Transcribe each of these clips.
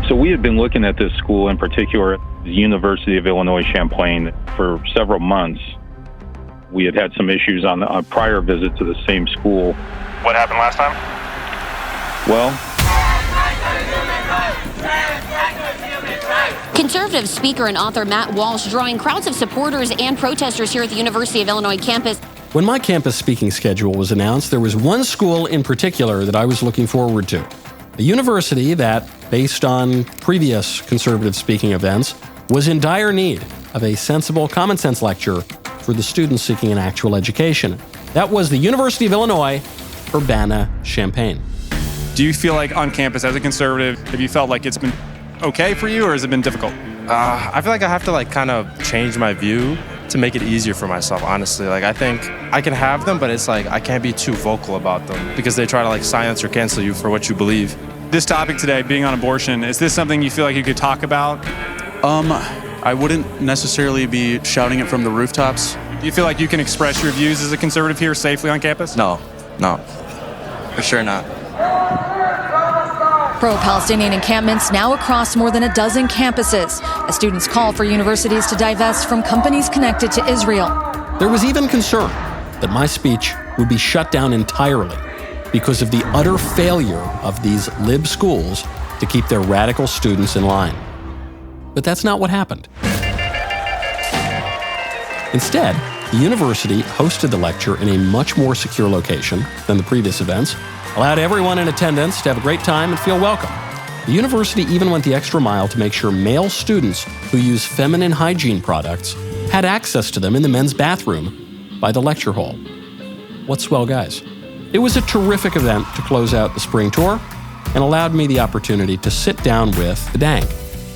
So we had been looking at this school in particular, the University of Illinois Champaign, for several months. We had had some issues on a prior visit to the same school. What happened last time? Well, conservative speaker and author Matt Walsh drawing crowds of supporters and protesters here at the University of Illinois campus. When my campus speaking schedule was announced, there was one school in particular that I was looking forward to. A university that, based on previous conservative speaking events, was in dire need of a sensible common sense lecture for the students seeking an actual education. That was the University of Illinois, Urbana-Champaign. Do you feel like on campus as a conservative, have you felt like it's been okay for you or has it been difficult? I feel like I have to kind of change my view to make it easier for myself, honestly. I think I can have them, but it's I can't be too vocal about them because they try to silence or cancel you for what you believe. This topic today, being on abortion, is this something you feel like you could talk about? I wouldn't necessarily be shouting it from the rooftops. Do you feel like you can express your views as a conservative here safely on campus? No, for sure not. Pro-Palestinian encampments now across more than a dozen campuses as students call for universities to divest from companies connected to Israel. There was even concern that my speech would be shut down entirely because of the utter failure of these lib schools to keep their radical students in line. But that's not what happened. Instead, the university hosted the lecture in a much more secure location than the previous events, allowed everyone in attendance to have a great time and feel welcome. The university even went the extra mile to make sure male students who use feminine hygiene products had access to them in the men's bathroom by the lecture hall. What swell guys. It was a terrific event to close out the spring tour and allowed me the opportunity to sit down with the Dang,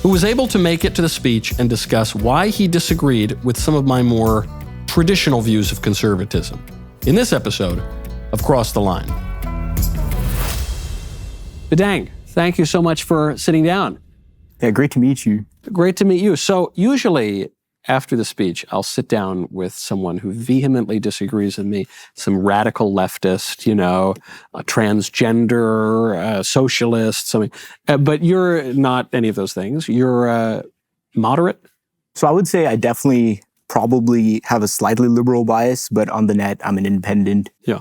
who was able to make it to the speech and discuss why he disagreed with some of my more traditional views of conservatism. In this episode of Cross the Line. Dang, thank you so much for sitting down. Yeah, great to meet you. Great to meet you. So usually after the speech, I'll sit down with someone who vehemently disagrees with me, some radical leftist, a transgender, socialist, something. But you're not any of those things. You're moderate. So I would say I definitely probably have a slightly liberal bias, but on the net, I'm an independent. Yeah.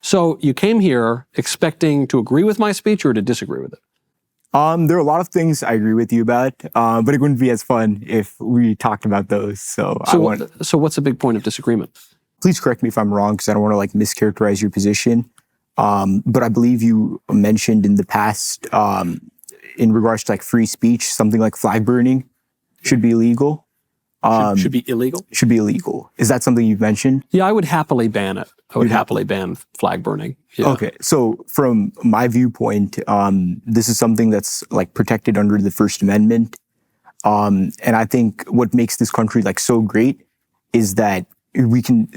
So you came here expecting to agree with my speech or to disagree with it? There are a lot of things I agree with you about, but it wouldn't be as fun if we talked about those. So what's a big point of disagreement? Please correct me if I'm wrong, because I don't want to mischaracterize your position. But I believe you mentioned in the past, in regards to free speech, something like flag burning should be illegal. Should be illegal? Should be illegal. Is that something you've mentioned? Yeah, I would happily ban it. I would happily ban flag burning. Yeah. Okay, so from my viewpoint, this is something that's protected under the First Amendment. And I think what makes this country so great is that we can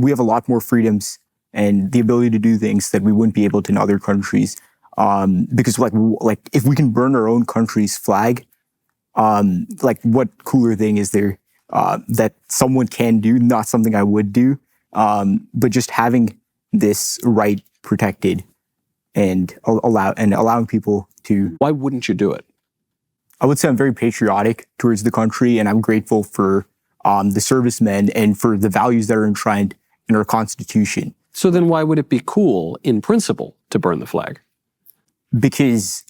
we have a lot more freedoms and the ability to do things that we wouldn't be able to in other countries. Because if we can burn our own country's flag, what cooler thing is there that someone can do? Not something I would do, but just having this right protected and allowing people to. Why wouldn't you do it? I would say I'm very patriotic towards the country, and I'm grateful for the servicemen and for the values that are enshrined in our Constitution. So then, why would it be cool, in principle, to burn the flag? Because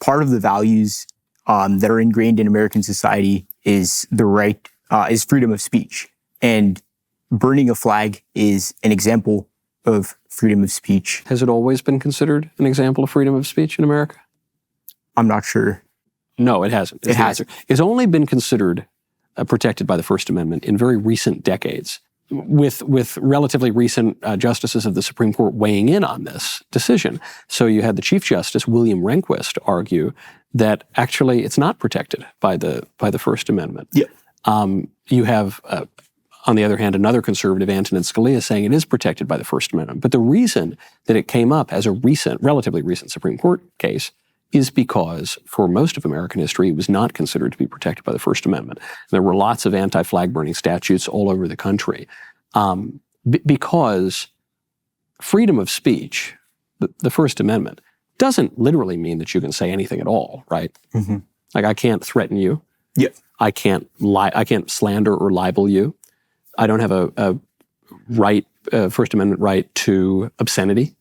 part of the values that are ingrained in American society is the right, is freedom of speech. And burning a flag is an example of freedom of speech. Has it always been considered an example of freedom of speech in America? I'm not sure. No, it hasn't. It hasn't. It's only been considered protected by the First Amendment in very recent decades, with relatively recent justices of the Supreme Court weighing in on this decision. So you had the Chief Justice, William Rehnquist, argue that actually it's not protected by the First Amendment. Yeah. You have, on the other hand, another conservative, Antonin Scalia, saying it is protected by the First Amendment. But the reason that it came up as a relatively recent Supreme Court case is because for most of American history, it was not considered to be protected by the First Amendment. There were lots of anti-flag burning statutes all over the country because freedom of speech, the First Amendment, doesn't literally mean that you can say anything at all, right? Like, I can't threaten you. Yeah. I can't lie. I can't slander or libel you. I don't have a First Amendment right to obscenity,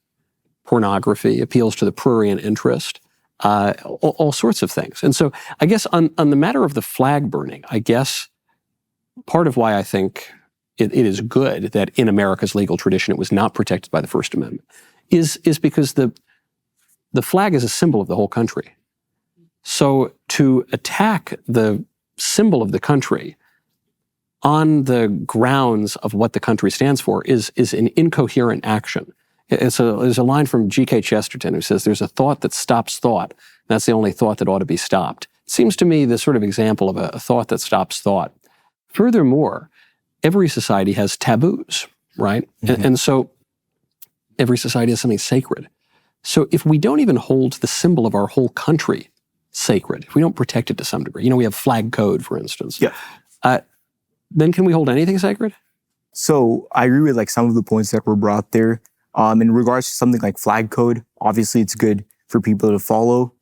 pornography, appeals to the prurient interest, all sorts of things. And so I guess on the matter of the flag burning, I guess part of why I think it is good that in America's legal tradition it was not protected by the First Amendment is because the flag is a symbol of the whole country. So to attack the symbol of the country on the grounds of what the country stands for is an incoherent action. There's a line from G.K. Chesterton who says, there's a thought that stops thought. That's the only thought that ought to be stopped. It seems to me the sort of example of a thought that stops thought. Furthermore, every society has taboos, right? And so every society has something sacred. So if we don't even hold the symbol of our whole country sacred, if we don't protect it to some degree, we have flag code, for instance, then can we hold anything sacred? So I agree with like some of the points that were brought there. In regards to something like flag code, obviously it's good for people to follow.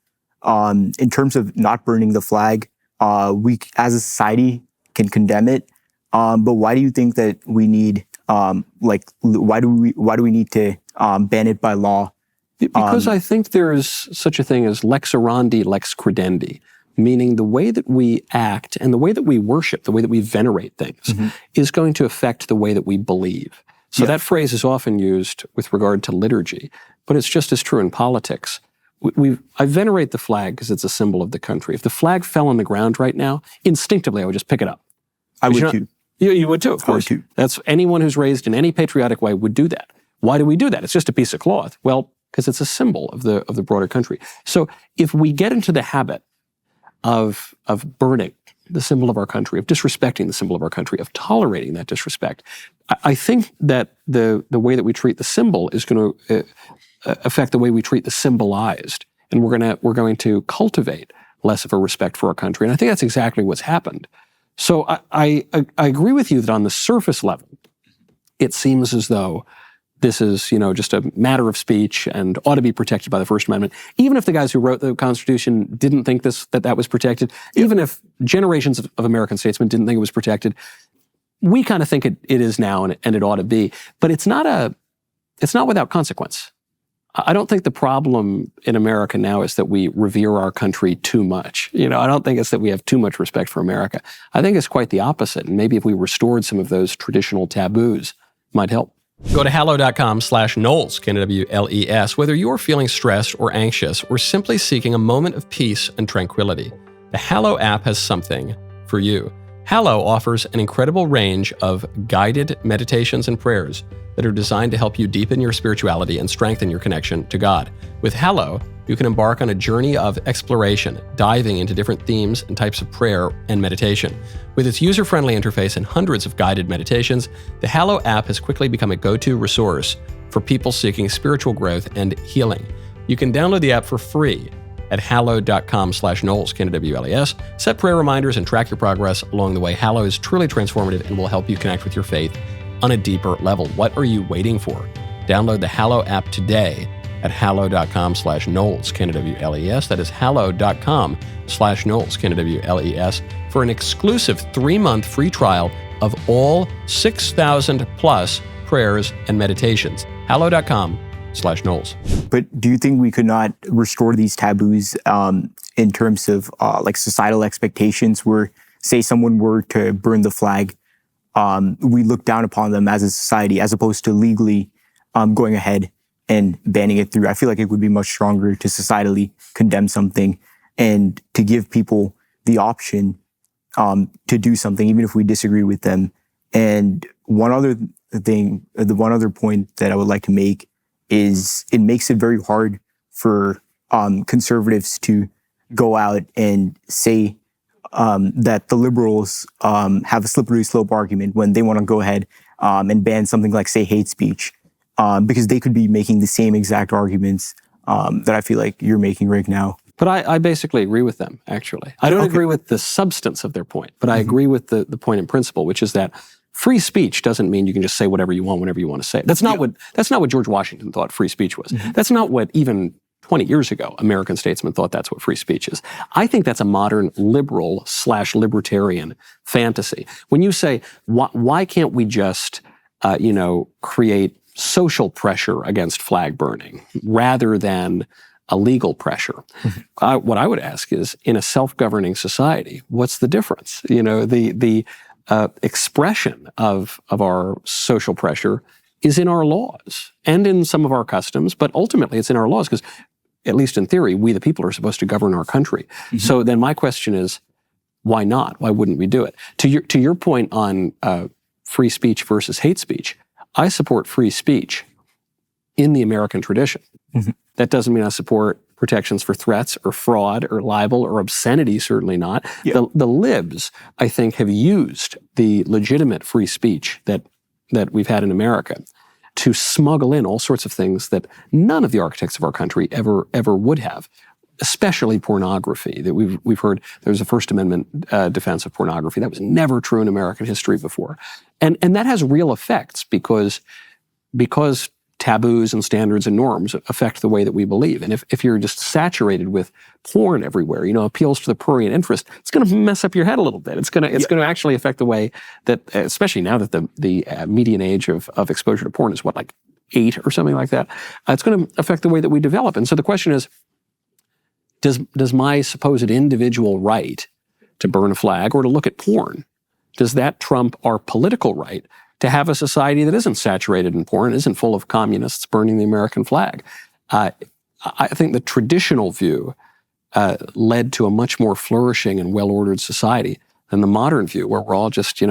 In terms of not burning the flag, we as a society can condemn it. But why do you think that we need, why do we need to ban it by law? Because I think there is such a thing as lex orandi, lex credendi, meaning the way that we act and the way that we worship, the way that we venerate things is going to affect the way that we believe. So that phrase is often used with regard to liturgy, but it's just as true in politics. I venerate the flag because it's a symbol of the country. If the flag fell on the ground right now, instinctively I would just pick it up. I would too. You would too, of course. I would too. That's anyone who's raised in any patriotic way would do that. Why do we do that? It's just a piece of cloth. Well, because it's a symbol of the broader country. So if we get into the habit of burning the symbol of our country, of disrespecting the symbol of our country, of tolerating that disrespect, I think that the way that we treat the symbol is going to affect the way we treat the symbolized, and we're going to cultivate less of a respect for our country. And I think that's exactly what's happened. So I agree with you that on the surface level, it seems as though this is, just a matter of speech and ought to be protected by the First Amendment. Even if the guys who wrote the Constitution didn't think that was protected, even if generations of American statesmen didn't think it was protected, we kind of think it is now and it ought to be. But it's not without consequence. I don't think the problem in America now is that we revere our country too much. I don't think it's that we have too much respect for America. I think it's quite the opposite. And maybe if we restored some of those traditional taboos, it might help. Go to hallow.com/Knowles, Knowles. Whether you're feeling stressed or anxious or simply seeking a moment of peace and tranquility, the Hallow app has something for you. Hallow offers an incredible range of guided meditations and prayers that are designed to help you deepen your spirituality and strengthen your connection to God. With Hallow, you can embark on a journey of exploration, diving into different themes and types of prayer and meditation. With its user-friendly interface and hundreds of guided meditations, the Hallow app has quickly become a go-to resource for people seeking spiritual growth and healing. You can download the app for free at hallow.com/Knowles, Knowles. Set prayer reminders and track your progress along the way. Hallow is truly transformative and will help you connect with your faith on a deeper level. What are you waiting for? Download the Hallow app today at hallow.com/Knowles, Knowles. That is hallow.com/Knowles, Knowles, for an exclusive 3-month free trial of all 6,000 plus prayers and meditations. hallow.com/Knowles. But do you think we could not restore these taboos in terms of like societal expectations where, say, someone were to burn the flag, we look down upon them as a society as opposed to legally going ahead and banning it through? I feel like it would be much stronger to societally condemn something and to give people the option to do something, even if we disagree with them. And one other thing, the one other point that I would like to make is it makes it very hard for conservatives to go out and say that the liberals have a slippery slope argument when they want to go ahead and ban something like, say, hate speech, because they could be making the same exact arguments that I feel like you're making right now. But I basically agree with them, actually. I don't agree with the substance of their point, but I agree with the point in principle, which is that free speech doesn't mean you can just say whatever you want whenever you want to say it. That's not what George Washington thought free speech was. That's not what even 20 years ago, American statesmen thought that's what free speech is. I think that's a modern liberal/libertarian fantasy. When you say, why can't we just, create social pressure against flag burning rather than a legal pressure? What I would ask is, in a self-governing society, what's the difference? The expression of our social pressure is in our laws and in some of our customs, but ultimately it's in our laws because, at least in theory, we the people are supposed to govern our country. So then my question is, why not? Why wouldn't we do it? To your point on free speech versus hate speech, I support free speech in the American tradition. That doesn't mean I support protections for threats or fraud or libel or obscenity, certainly not. The libs, I think, have used the legitimate free speech that we've had in America to smuggle in all sorts of things that none of the architects of our country ever would have, especially pornography. That we've heard there's a First Amendment defense of pornography. That was never true in American history before. And that has real effects because taboos and standards and norms affect the way that we believe. And if you're just saturated with porn everywhere, appeals to the prurient interest, it's going to mess up your head a little bit. It's going to actually affect the way that, especially now that the median age of exposure to porn is like 8 or something like that. It's going to affect the way that we develop. And so the question is, does my supposed individual right to burn a flag or to look at porn, does that trump our political right to have a society that isn't saturated in porn, isn't full of communists burning the American flag? I think the traditional view led to a much more flourishing and well-ordered society than the modern view, where we're all just,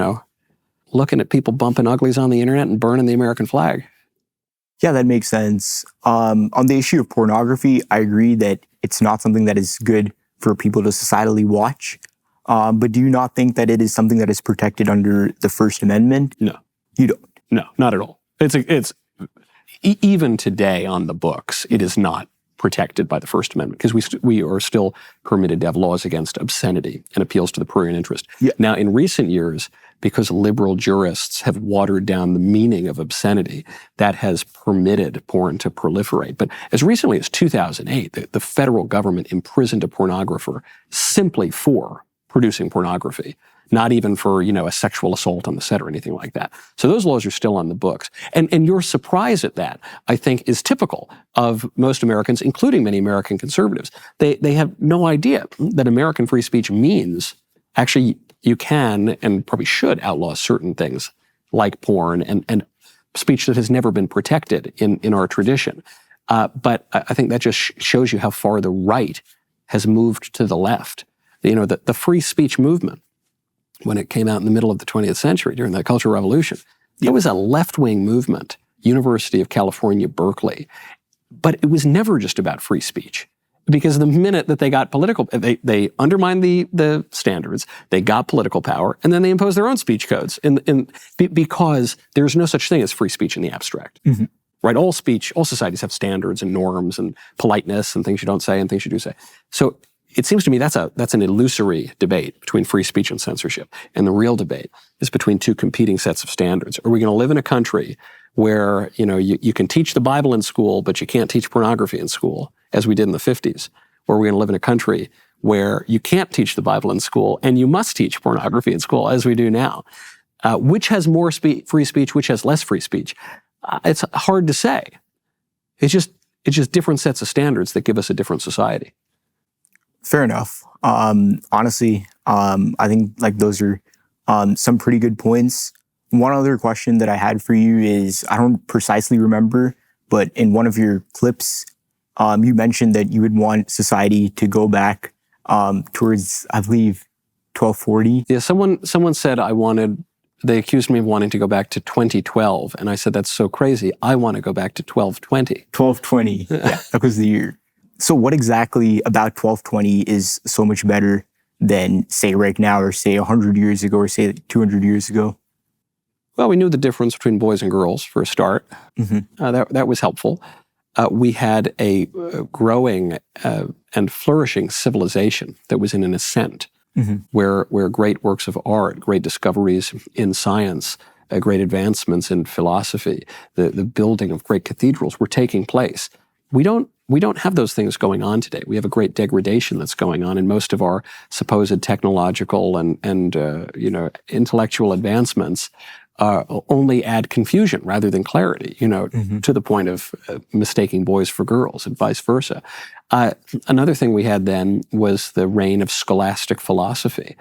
looking at people bumping uglies on the internet and burning the American flag. Yeah, that makes sense. On the issue of pornography, I agree that it's not something that is good for people to societally watch. But do you not think that it is something that is protected under the First Amendment? No. You don't? No, not at all. It's even today on the books, it is not protected by the First Amendment because we are still permitted to have laws against obscenity and appeals to the prurient interest. Yeah. Now, in recent years, because liberal jurists have watered down the meaning of obscenity, that has permitted porn to proliferate. But as recently as 2008, the federal government imprisoned a pornographer simply for producing pornography, not even for, a sexual assault on the set or anything like that. So those laws are still on the books. And your surprise at that, I think, is typical of most Americans, including many American conservatives. They have no idea that American free speech means actually you can and probably should outlaw certain things like porn and speech that has never been protected in our tradition. But I think that just shows you how far the right has moved to the left. The free speech movement, when it came out in the middle of the 20th century during the Cultural Revolution, it was a left-wing movement, University of California, Berkeley. But it was never just about free speech. Because the minute that they got political, they undermined the standards, they got political power, and then they imposed their own speech codes. Because there's no such thing as free speech in the abstract. Right? All societies have standards and norms and politeness and things you don't say and things you do say. So it seems to me that's an illusory debate between free speech and censorship. And the real debate is between two competing sets of standards. Are we going to live in a country where, you can teach the Bible in school, but you can't teach pornography in school, as we did in the 50s? Or are we going to live in a country where you can't teach the Bible in school and you must teach pornography in school, as we do now? Which has more free speech, which has less free speech? It's hard to say. It's just different sets of standards that give us a different society. Fair enough. Honestly, I think those are some pretty good points. One other question that I had for you is, I don't precisely remember, but in one of your clips, you mentioned that you would want society to go back towards, I believe, 1240. Yeah, someone said they accused me of wanting to go back to 2012, and I said, that's so crazy. I want to go back to 1220. 1220, yeah, that was the year. So what exactly about 1220 is so much better than, say, right now, or say 100 years ago, or say 200 years ago? Well, we knew the difference between boys and girls, for a start. That was helpful. We had a growing and flourishing civilization that was in an ascent, where great works of art, great discoveries in science, great advancements in philosophy, the building of great cathedrals were taking place. We don't We don't have those things going on today. We have a great degradation that's going on, and most of our supposed technological and intellectual advancements only add confusion rather than clarity, to the point of mistaking boys for girls and vice versa. Another thing we had then was the reign of scholastic philosophy,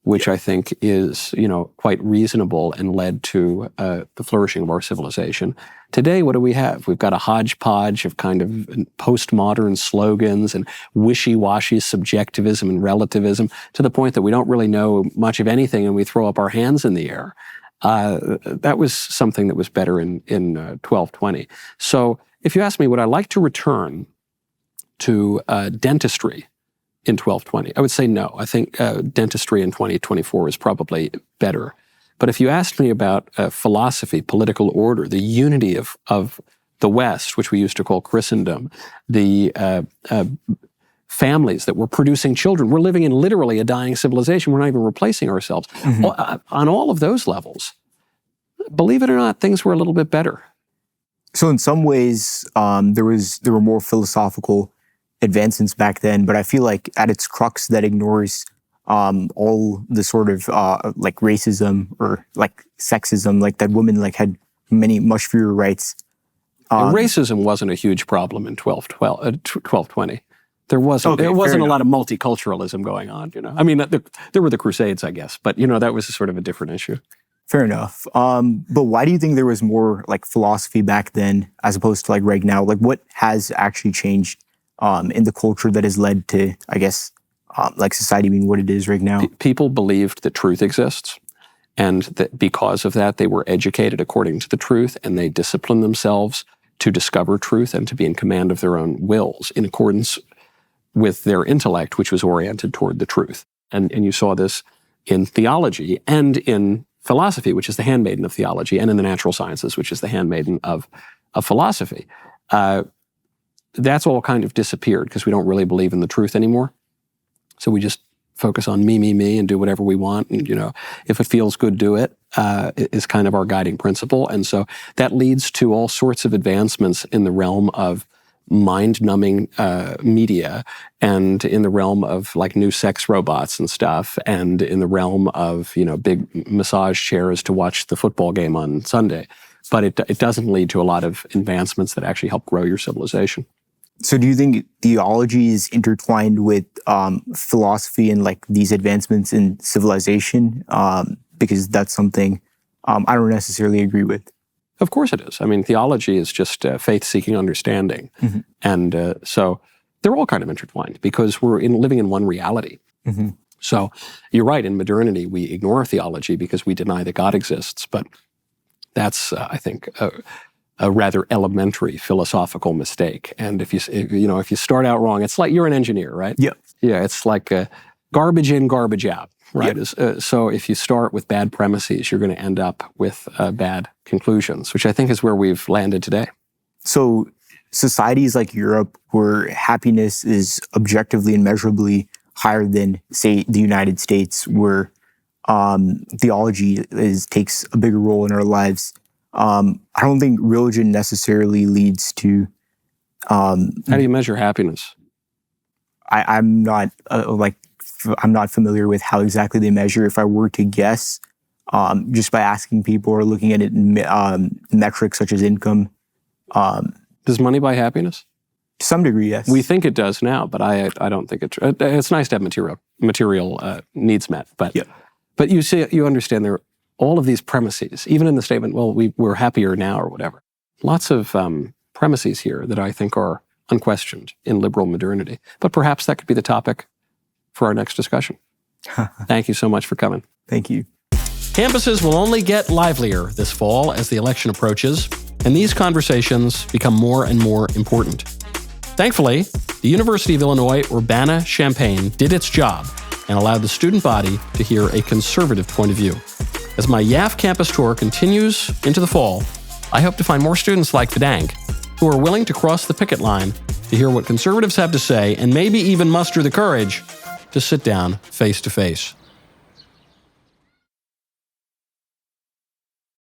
which I think is, quite reasonable and led to the flourishing of our civilization. Today, what do we have? We've got a hodgepodge of kind of postmodern slogans and wishy-washy subjectivism and relativism to the point that we don't really know much of anything and we throw up our hands in the air. That was something that was better in 1220. So if you ask me, would I like to return to dentistry in 1220? I would say no. I think dentistry in 2024 is probably better. But if you asked me about philosophy, political order, the unity of the West, which we used to call Christendom, the families that were producing children, we're living in literally a dying civilization. We're not even replacing ourselves. On all of those levels, believe it or not, things were a little bit better. So in some ways, there were more philosophical advancements back then, but I feel like at its crux that ignores all the sort of like racism or like sexism, like that women like had much fewer rights. Racism wasn't a huge problem in 1220. There wasn't a lot of multiculturalism going on, I mean, there were the Crusades, I guess, but that was sort of a different issue. Fair enough. But why do you think there was more like philosophy back then as opposed to like right now? Like what has actually changed in the culture that has led to, I guess, like society being what it is right now? People believed that truth exists, and that because of that, they were educated according to the truth, and they disciplined themselves to discover truth and to be in command of their own wills in accordance with their intellect, which was oriented toward the truth. And you saw this in theology and in philosophy, which is the handmaiden of theology, and in the natural sciences, which is the handmaiden of philosophy. That's all kind of disappeared because we don't really believe in the truth anymore. So we just focus on me, and do whatever we want. And, if it feels good, do it, is kind of our guiding principle. And so that leads to all sorts of advancements in the realm of mind-numbing media, and in the realm of like new sex robots and stuff, and in the realm of, big massage chairs to watch the football game on Sunday. But it doesn't lead to a lot of advancements that actually help grow your civilization. So do you think theology is intertwined with philosophy and like these advancements in civilization? Because that's something I don't necessarily agree with. Of course it is. I mean, theology is just faith-seeking understanding. And so they're all kind of intertwined because we're living in one reality. So you're right, in modernity, we ignore theology because we deny that God exists. But that's, I think, a rather elementary philosophical mistake. And if you start out wrong, it's like you're an engineer, right? Yeah. Yeah, it's like garbage in, garbage out, right? Yep. So if you start with bad premises, you're going to end up with bad conclusions, which I think is where we've landed today. So societies like Europe, where happiness is objectively and measurably higher than, say, the United States, where theology takes a bigger role in our lives, I don't think religion necessarily leads to... How do you measure happiness? I'm not familiar with how exactly they measure. If I were to guess, just by asking people or looking at it in metrics such as income. Does money buy happiness? To some degree, yes. We think it does now, but I don't think it's nice to have material needs met. But yeah. But you understand there are all of these premises, even in the statement, well, we're happier now or whatever. Lots of premises here that I think are unquestioned in liberal modernity. But perhaps that could be the topic for our next discussion. Thank you so much for coming. Thank you. Campuses will only get livelier this fall as the election approaches, and these conversations become more and more important. Thankfully, the University of Illinois Urbana-Champaign did its job and allowed the student body to hear a conservative point of view. As my YAF campus tour continues into the fall, I hope to find more students like Fadank who are willing to cross the picket line to hear what conservatives have to say and maybe even muster the courage to sit down face to face.